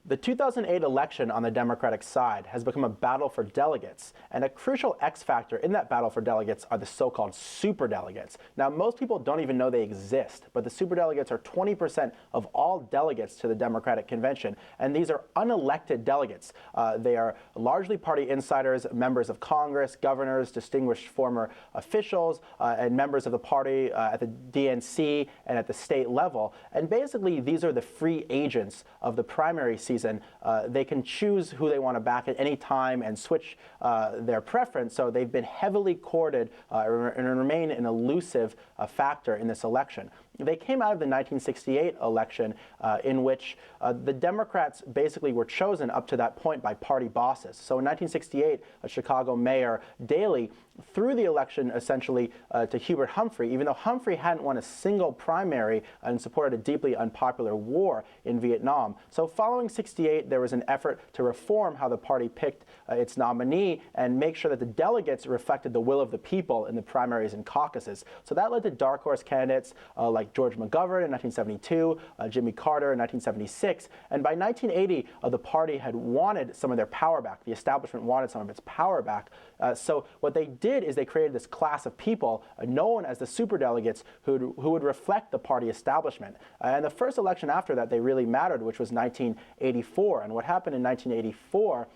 The 2008 election on the Democratic side has become a battle for delegates, and a crucial X factor in that battle for delegates are the so-called superdelegates. Now, most people don't even know they exist, but the superdelegates are 20% of all delegates to the Democratic convention, and these are unelected delegates. They are largely party insiders, members of Congress, governors, distinguished former officials, and members of the party at the DNC and at the state level. And basically, these are the free agents of the primary season. They can choose who they want to back at any time and switch their preference, so they've been heavily courted and remain an elusive factor in this election. They came out of the 1968 election in which the Democrats basically were chosen up to that point by party bosses. So in 1968, Chicago Mayor Daley threw the election essentially to Hubert Humphrey, even though Humphrey hadn't won a single primary and supported a deeply unpopular war in Vietnam. So following 68, there was an effort to reform how the party picked its nominee and make sure that the delegates reflected the will of the people in the primaries and caucuses. So that led to dark horse candidates like George McGovern in 1972, Jimmy Carter in 1976, and by 1980, the party had wanted some of their power back. The establishment wanted some of its power back. So what they did is they created this class of people known as the superdelegates who would reflect the party establishment. And the first election after that they really mattered, which was 1984. And what happened in 1984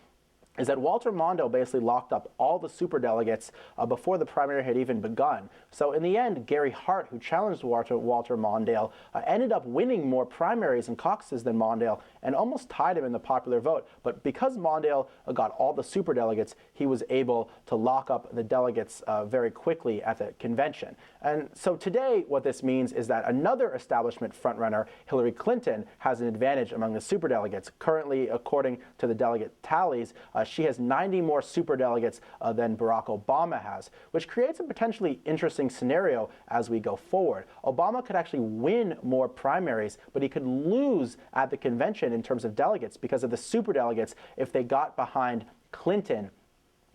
is that Walter Mondale basically locked up all the superdelegates before the primary had even begun. So in the end, Gary Hart, who challenged Walter Mondale, ended up winning more primaries and caucuses than Mondale and almost tied him in the popular vote. But because Mondale got all the superdelegates, he was able to lock up the delegates very quickly at the convention. And so today, what this means is that another establishment frontrunner, Hillary Clinton, has an advantage among the superdelegates. Currently, according to the delegate tallies, she has 90 more superdelegates than Barack Obama has, which creates a potentially interesting scenario as we go forward. Obama could actually win more primaries, but he could lose at the convention in terms of delegates because of the superdelegates if they got behind Clinton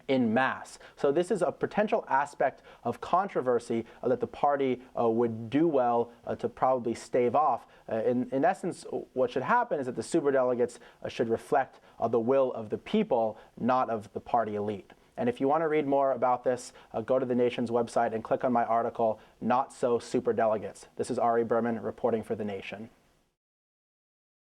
in mass. So this is a potential aspect of controversy that the party would do well to probably stave off. In essence, what should happen is that the superdelegates should reflect the will of the people, not of the party elite. And if you want to read more about this, go to the Nation's website and click on my article, Not So Superdelegates. This is Ari Berman reporting for The Nation.